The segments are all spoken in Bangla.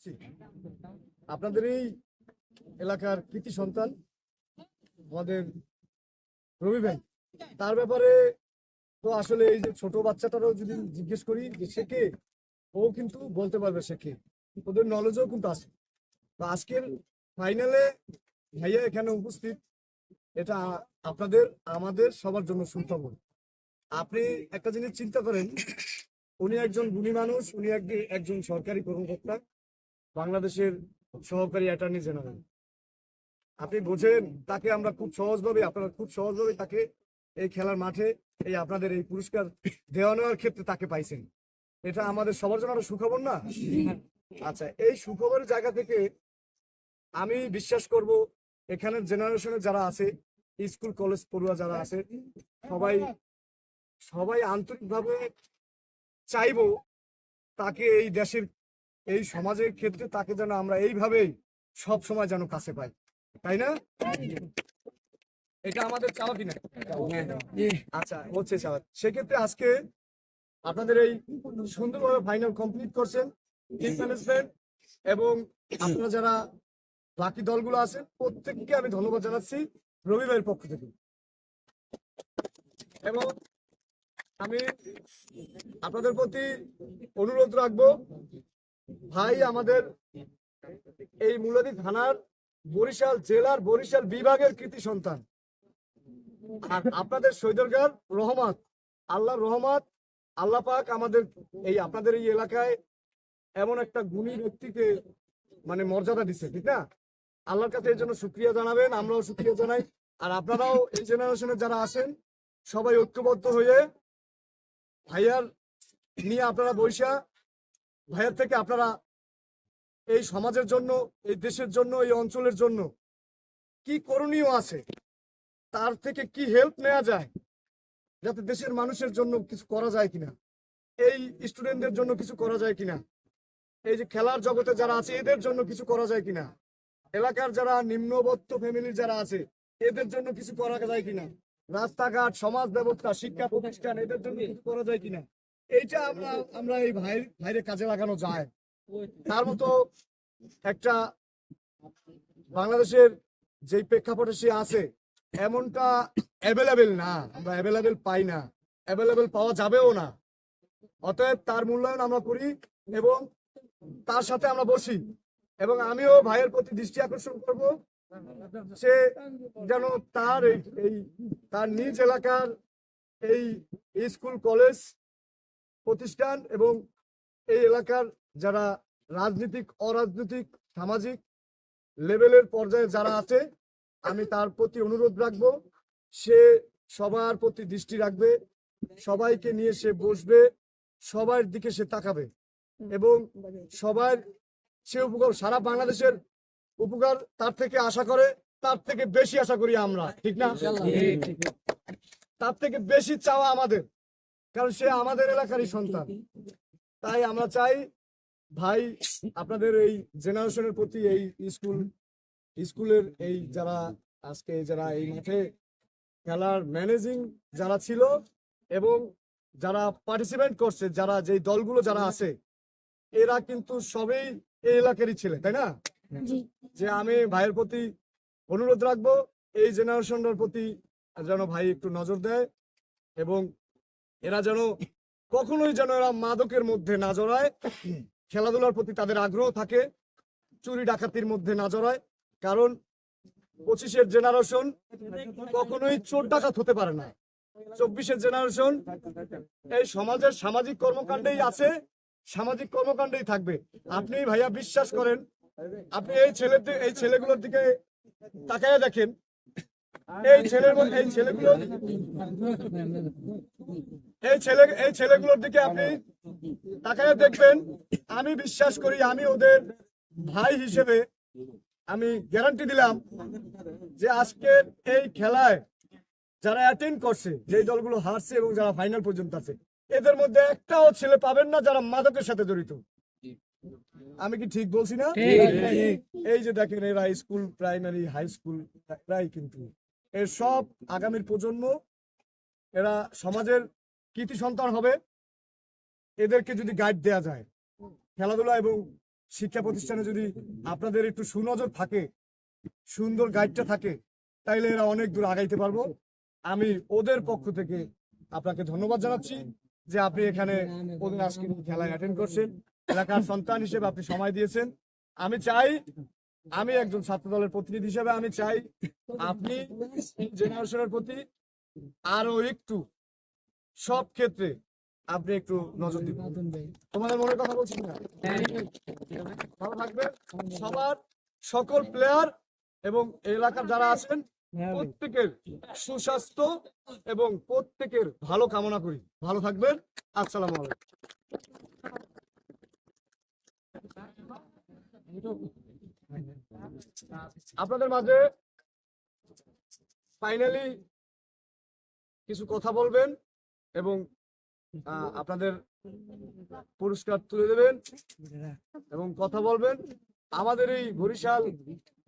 আসছি আপনাদের এই এলাকার কৃতি সন্তান আমাদের রবি ভাই, তার ব্যাপারে তো আসলে এই যে ছোট বাচ্চাটারও যদি জিজ্ঞেস করি যে সে কে, ও কিন্তু বলতে পারবে সে কে, ওদের নলেজও কিন্তু আছে। তো আজকের ফাইনালে ভাইয়া এখানে উপস্থিত, এটা আপনাদের আমাদের সবার জন্য সুখবর। আপনি একটা জিনিস চিন্তা করেন, উনি একজন গুণী মানুষ, উনি একজন সরকারি কর্মকর্তা, বাংলাদেশের সহকারী অ্যাটর্নি জেনারেল। আপনি বোঝেন, তাকে আমরা খুব সহজভাবে, আপনারা খুব সহজভাবে তাকে এই খেলার মাঠে এই আপনাদের এই পুরস্কার দেওয়া নেওয়ার ক্ষেত্রে তাকে পাইছেন। এটা আমাদের সবার জন্য আরো সুখবর না? আচ্ছা, এই সুখবরের জায়গা থেকে আমি বিশ্বাস করব এখানের জেনারেশনে যারা আছে, স্কুল কলেজ পড়ুয়া যারা আছে, সবাই সবাই আন্তরিকভাবে চাইবো তাকে এই দেশের এই সমাজের ক্ষেত্রে তাকে যেন আমরা এইভাবেই সব সময় যেন কাছে পাই, তাই না? এটা আমাদের চাওয়া কিনা? আচ্ছা, হচ্ছে চাওয়া। সেক্ষেত্রে আজকে আপনাদের এই সুন্দরভাবে ফাইনাল কমপ্লিট করছেন টিম ম্যানেজমেন্ট এবং আপনারা যারা বাকি দলগুলো আছেন, প্রত্যেককে আমি ধন্যবাদ জানাচ্ছি রবি ভাইয়ের পক্ষ থেকে। এবং আমি আপনাদের প্রতি অনুরোধ রাখবো, ভাই আমাদের এই মূলদী থানার বরিশাল জেলার বরিশাল বিভাগের কৃতি সন্তান, আর আপনাদের শহীদুলগার রহমত, আল্লাহর রহমত, আল্লাহ পাক আমাদের এই আপনাদের এই এলাকায় এমন একটা গুণী ব্যক্তিকে মানে মর্যাদা দিচ্ছে, ঠিক না? আল্লাহর কাছে এর জন্য শুকরিয়া জানাবেন, আমরাও শুকরিয়া জানাই। আর আপনারাও এই জেনারেশনে যারা আছেন সবাই ঐক্যবদ্ধ হয়ে ভাইয়ার নিয়ে আপনারা বৈশা ভাইয়ার থেকে আপনারা এই সমাজের জন্য, এই দেশের জন্য, এই অঞ্চলের জন্য কি করণীয় আছে, তার থেকে কি হেল্প নেওয়া যায়, যাতে দেশের মানুষের জন্য কিছু করা যায় কিনা, এই স্টুডেন্টদের জন্য কিছু করা যায় কিনা, এই যে খেলার জগতে যারা আছে এদের জন্য কিছু করা যায় কিনা, এলাকার যারা নিম্নবর্ত ফ্যামিলির যারা আছে এদের জন্য কিছু করা যায় কিনা, রাস্তাঘাট, সমাজ ব্যবস্থা, শিক্ষা প্রতিষ্ঠান এদের জন্য কিছু করা যায় কিনা, এইটা আমরা এই ভাইরে কাজে লাগানো যায়। তার মতো একটা বাংলাদেশের যে প্রেক্ষাপটে সে আছে এমনটা অ্যাভেলেবেল না, আমরা অ্যাভেলেবেল পাই না, অ্যাভেলেবেল পাওয়া যাবেও না। অতএব তার মূল্যায়ন আমরা করি এবং তার সাথে আমরা বসি, এবং আমিও ভাইয়ের প্রতি দৃষ্টি আকর্ষণ করব, সে যেন তার এই তার নিজ এলাকার এই স্কুল কলেজ প্রতিষ্ঠান এবং এই এলাকার যারা রাজনৈতিক অরাজনৈতিক সামাজিক লেভেলের পর্যায়ে যারা আছে, আমি তার প্রতি অনুরোধ রাখবো, সে সবার প্রতি দৃষ্টি রাখবে, সবাইকে নিয়ে সে বসবে, সবার দিকে সে তাকাবে এবং সবার সে উপকার, সারা বাংলাদেশের উপকার তার থেকে আশা করে, তার থেকে বেশি আশা করি আমরা, ঠিক না? তার থেকে বেশি চাওয়া আমাদের, কারণ সে আমাদের এলাকারই সন্তান। তাই আমরা চাই ভাই আপনাদের এই জেনারেশনের প্রতি, এই স্কুলের এই যারা আজকে যারা এই মাঠে খেলার ম্যানেজিং যারা ছিল এবং যারা পার্টিসিপেট করছে, যারা যেই দলগুলো যারা আছে, এরা কিন্তু সবাই এই এলাকারই ছেলে, তাই না? যে আমি ভাইয়ের প্রতি অনুরোধ রাখবো এই জেনারেশনটার প্রতি যেন ভাই একটু নজর দেয় এবং এরা যেন কখনোই যেন এরা মাদকের মধ্যে না জড়ায়, খেলাধুলার প্রতি তাদের আগ্রহ থাকে, চুরি ডাকাতির মধ্যে না জড়ায়, কারণ 25-এর জেনারেশন কখনোই চোর ডাকাত হতে পারে না। 24-এর জেনারেশন এই সমাজের সামাজিক কর্মকাণ্ডেই আছে, সামাজিক কর্মকাণ্ডেই থাকবে। আপনি ভাইয়া বিশ্বাস করেন, আপনি এই ছেলেগুলোর দিকে তাকায় দেখেন, এই ছেলেগুলোর দিকে আপনি তাকায় দেখবেন, আমি বিশ্বাস করি, আমি ওদের ভাই হিসেবে আমি গ্যারান্টি দিলাম যে আজকের এই খেলায় যারা অ্যাটেন্ড করছে, যে দলগুলো হারছে এবং যারা ফাইনাল পর্যন্ত আছে, এদের মধ্যে একটাও ছেলে পাবেন না যারা মাদকের সাথে জড়িত। আমি কি ঠিক বলছি না? এই যে দেখেন, এরা স্কুল, প্রাইমারি, হাই স্কুল, প্রায় কিন্তু এর সব আগামীর প্রজন্ম, এরা সমাজের কৃতি সন্তান হবে। এদেরকে যদি গাইড দেয়া যায় খেলাধুলা এবং শিক্ষা প্রতিষ্ঠানে যদি আপনাদের একটু সুনজর থাকে, সুন্দর গাইডটা থাকে, তাইলে এরা অনেক দূর আগাইতে পারবো। আমি ওদের পক্ষ থেকে আপনাকে ধন্যবাদ জানাচ্ছি যে আপনি এখানে ওদের আজকে খেলায় অ্যাটেন্ড করছেন, এলাকার সন্তান হিসেবে আপনি সময় দিয়েছেন। আমি চাই, আমি একজন ছাত্র দলের প্রতিনিধি হিসেবে আমি চাই আপনি এই জেনারেশনের প্রতি আরো একটু সব ক্ষেত্রে আপনি একটু নজর দিবেন। তোমাদের মনের কথা বলছি না? ভালো থাকবে সবার, সকল প্লেয়ার এবং এলাকার যারা আছেন প্রত্যেকের সুস্বাস্থ্য এবং প্রত্যেকের ভালো কামনা করি। ভালো থাকবেন। আসসালামু আলাইকুম। আপনাদের মাঝে ফাইনালি কিছু কথা বলবেন এবং আপনাদের পুরস্কার তুলে দেবেন এবং কথা বলবেন। আমাদের এই বরিশাল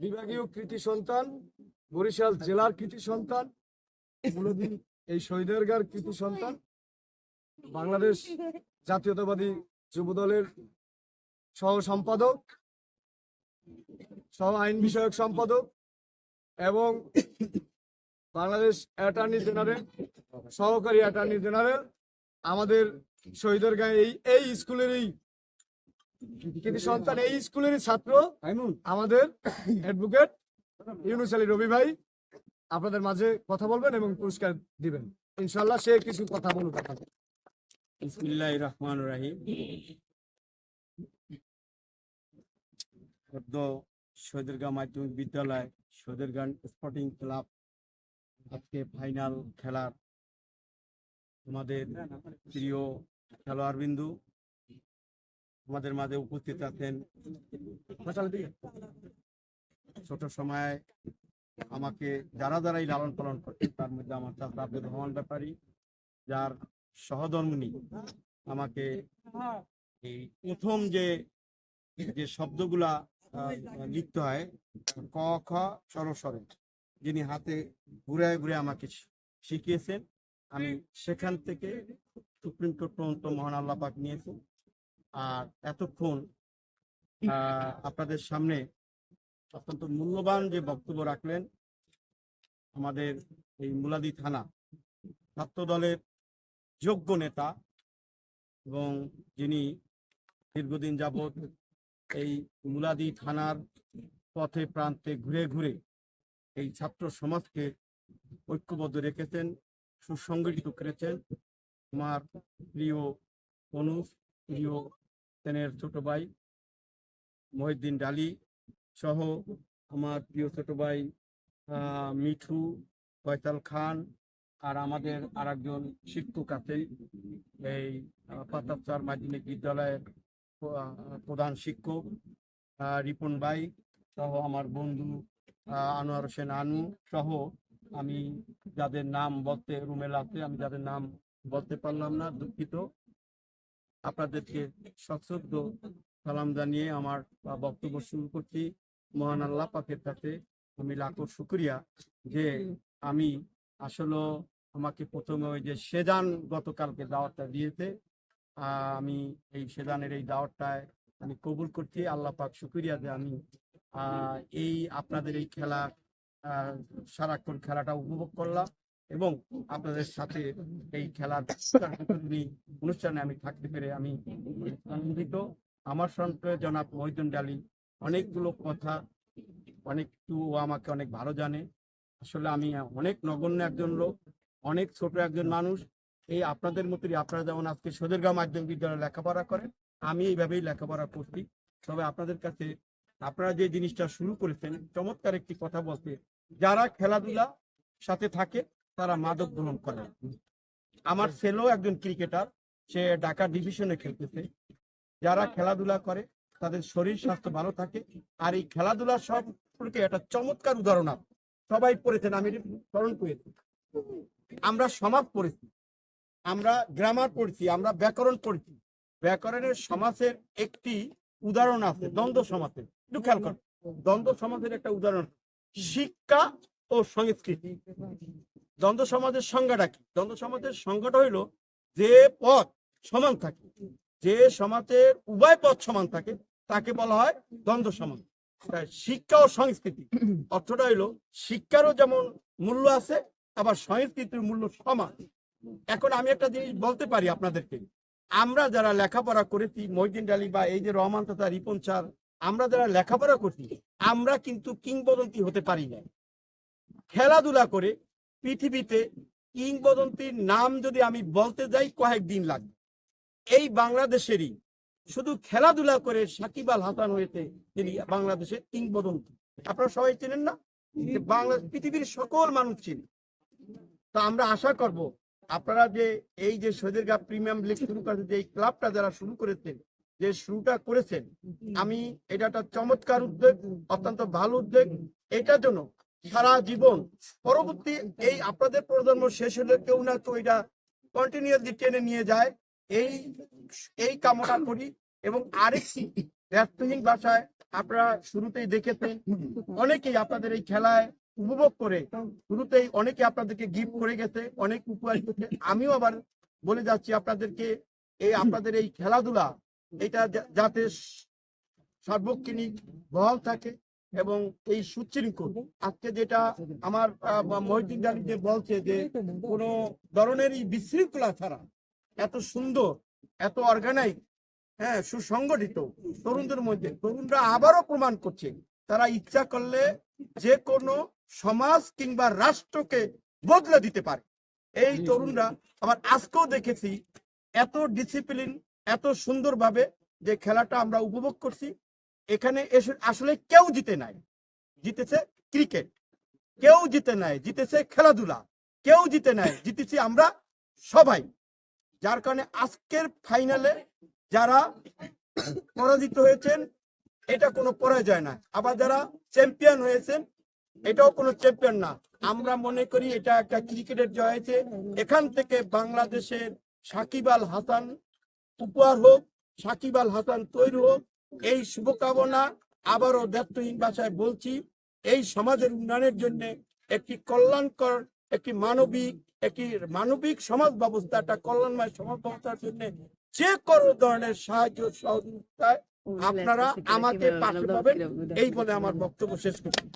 বিভাগীয় কৃতি সন্তান, বরিশাল জেলার কৃতি সন্তান, এই শহীদেরগার কৃতি সন্তান, বাংলাদেশ জাতীয়তাবাদী যুব দলের সহ সম্পাদক, সহ আইন বিষয়ক সম্পাদক এবং বাংলাদেশ অ্যাটর্নি জেনারেল, সহকারী অ্যাটর্নি জেনারেল, আমাদের শহীদেরগাঁ এই স্কুলেরই কৃতি সন্তান, এই স্কুলেরই ছাত্র আমাদের অ্যাডভোকেট ইউনুস আলী রবি ভাই আপনাদের মাঝে কথা বলবেন এবং পুরস্কার দিবেন। ইনশাআল্লাহ সে কিছু কথা বলুক। বিসমিল্লাহির রহমানির রহিম। সদ্য শহীদেরগাঁ মাধ্যমিক বিদ্যালয়, শহীদেরগাঁ স্পোর্টিং ক্লাব আজকে ফাইনাল খেলার আমাদের প্রিয় খেলোয়াড় বিন্দু আমাদের মাঝে উপস্থিত আছেন। ছোট সময় আমাকে যারাই লালন পালন করতেন, তার মধ্যে আমার চাচা আব্দুর রহমান ব্যাপারী, যার সহধর্মিণী আমাকে এই প্রথম যে শব্দগুলা লিখতে হয় ক খ স্বরে, যিনি হাতে ঘুরে ঘুরে আমাকে শিখিয়েছেন। আমি সেখান থেকে সুপ্রিম কোর্ট পর্যন্ত মহান আল্লাহ পাক নিয়েছি। আর এতক্ষণ আপনাদের সামনে অত্যন্ত মূল্যবান যে বক্তব্য রাখলেন আমাদের এই মুলাদি থানা ছাত্র দলের যোগ্য নেতা এবং যিনি দীর্ঘদিন যাবৎ এই মুলাদি থানার পথে প্রান্তে ঘুরে ঘুরে এই ছাত্র সমাজকে ঐক্যবদ্ধ রেখেছেন, সুসংগঠিত করেছেন। আমার প্রিয় অনুজ, প্রিয় সেনের ছোট ভাই মহিউদ্দিন ডালি সহ আমার প্রিয় ছোট ভাই মিঠু, ফয়সাল খান, আর আমাদের আর একজন শিক্ষক আছেন এই পাতাবচার মাধ্যমিক বিদ্যালয়ের প্রধান শিক্ষক রিপন ভাই সহ আমার বন্ধু আনোয়ার হোসেন আনু সহ আমি যাদের নাম বলতে রুমেল আছে, আমি যাদের নাম বলতে পারলাম না, দুঃখিত। আপনাদেরকে সশ্রদ্ধ সালাম জানিয়ে আমার বক্তব্য শুরু করছি। মহান আল্লাহ পাকের কাছে আমি লাখো শুকরিয়া যে আমি আসলে আমাকে প্রথমে ওই যে সেজান গতকালকে দাওয়াতটা দিয়েছে, আমি এই সেজানের এই দাওয়াতটায় আমি কবুল করছি। আল্লাহ পাক শুকরিয়া যে আমি এই আপনাদের এই খেলা সারাক্ষণ খেলাটা উপভোগ করলাম এবং আপনাদের সাথে এই খেলার অনুষ্ঠানে আমি থাকতে পেরে আমি আনন্দিত। আমার সঙ্গে জনাব মহিউদ্দিন ডালি অনেকগুলো কথা অনেকটু আমাকে অনেক ভালো জানে। আসলে আমি অনেক নগণ্য একজন লোক, অনেক ছোট একজন মানুষ। এই আপনাদের মতোই আপনারা যেমন আজকে শহীদেরগাঁ মাধ্যমিক বিদ্যালয়ে লেখাপড়া করেন, আমি এইভাবেই লেখাপড়া করছি। তবে আপনাদের কাছে আপনারা যে জিনিসটা শুরু করেছেন, চমৎকার একটি কথা বলতে, যারা খেলাধুলা সাথে থাকে তারা মাদক গ্রহণ করে। আমার ছেলেও একজন ক্রিকেটার, সে ঢাকা ডিভিশনে খেলতেছে। যারা খেলাধুলা করে তাদের শরীর স্বাস্থ্য ভালো থাকে। আর এই খেলাধুলা সম্পর্কে একটা চমৎকার উদাহরণ সবাই পড়েছেন, আমি স্মরণ করেছি। আমরা সমাজ পড়েছি, আমরা গ্রামার পড়ছি, আমরা ব্যাকরণ পড়ছি। ব্যাকরণের সমাজের একটি উদাহরণ আছে দ্বন্দ্ব সমাজের। একটু খেয়াল কর, দ্বন্দ্ব সমাজের একটা উদাহরণ শিক্ষা ও সংস্কৃতি। দ্বন্দ্ব সমাজের সংজ্ঞাটা কি? দ্বন্দ্ব সমাজের সংজ্ঞাটা হইল যে পথ সমান থাকে, যে সমাজের উভয় পথ সমান থাকে তাকে বলা হয় দ্বন্দ্ব সমাজ। তাই শিক্ষা ও সংস্কৃতি অর্থটা হইলো শিক্ষারও যেমন মূল্য আছে, আবার সংস্কৃতির মূল্য সমান। এখন আমি একটা জিনিস বলতে পারি আপনাদেরকে, আমরা যারা লেখাপড়া করেছি, মহিউদ্দিন আলী বা এই যে রহমান তথা রিপন স্যার, আমরা যারা লেখাপড়া করছি, আমরা কিন্তু কিংবদন্তি হতে পারি না। খেলাধুলা করে পৃথিবীতে কিংবদন্তির নাম যদি আমি বলতে যাই কয়েকদিন লাগবে। এই বাংলাদেশেরই শুধু খেলাধুলা করে সাকিব আল হাসান হয়েছে, তিনি বাংলাদেশের কিংবদন্তি। আপনারা সবাই চেনেন না? যে বাংলা পৃথিবীর সকল মানুষ চেনে। তো আমরা আশা করব আপনারা যে এই যে শহীদের প্রিমিয়াম লিগ শুরু করেছে, যে এই ক্লাবটা যারা শুরু করেছেন, যে শুরুটা করেছেন, আমি এটা একটা চমৎকার উদ্যোগ, অত্যন্ত ভালো উদ্যোগ। এটার জন্য সারা জীবন পরবর্তী এই আপনাদের প্রজন্ম শেষ হলে কেউ না কেউ এটা কন্টিনিউয়াসলি টেনে নিয়ে যায়, এই কামনা করি। এবং আরেকটি ব্যর্থহীন ভাষায় আপনারা শুরুতেই দেখেছেন, অনেকেই আপনাদের এই খেলায় উপভোগ করে শুরুতেই অনেকে আপনাদেরকে গিফট করে গেছে, অনেক উপহার দিয়েছে। আমিও আবার বলে যাচ্ছি আপনাদেরকে, এই আপনাদের এই খেলাধুলা এটা যাতে সার্বক্ষণিক বহাল থাকে এবং এই সুশৃঙ্খল। আজকে যেটা আমার মহিউদ্দিন আলী যে বলছে যে কোনো ধরনেরই বিশৃঙ্খলা ছাড়া এত সুন্দর, এত অর্গানাইজ, হ্যাঁ, সুসংগঠিত তরুণদের মধ্যে, তরুণরা আবারও প্রমাণ করছে তারা ইচ্ছা করলে যে কোনো সমাজ কিংবা রাষ্ট্রকে বদলে দিতে পারে। এই তরুণরা আবার আজকেও দেখেছি এত ডিসিপ্লিন, এত সুন্দরভাবে যে খেলাটা আমরা উপভোগ করছি। এখানে এসে আসলে কেউ জিতে নাই, জিতেছে ক্রিকেট, কেউ জিতে নাই, জিতেছে খেলাধুলা, কেউ জিতে নাই, জিতেছি আমরা সবাই। যার কারণে আজকের ফাইনালে যারা পরাজিত হয়েছেন এটা কোনো পরাজয় না, আবার যারা চ্যাম্পিয়ন হয়েছেন এটাও কোনো চ্যাম্পিয়ন না। আমরা মনে করি এটা একটা ক্রিকেটের জয় হয়েছে। এখান থেকে বাংলাদেশের সাকিব আল হাসান উপহার হোক, সাকিব আল হাসান তৈরি হোক, এই শুভকামনা আবারও ব্যর্থহীন ভাষায় বলছি। এই সমাজের উন্নয়নের জন্য একটি কল্যাণকর, একটি মানবিক সমাজ ব্যবস্থা, একটা কল্যাণময় সমাজ ব্যবস্থার জন্য যে কোনো ধরনের সাহায্য সহযোগিতায় আপনারা আমাকে পাশে পাবেন, এই বলে আমার বক্তব্য শেষ করছি।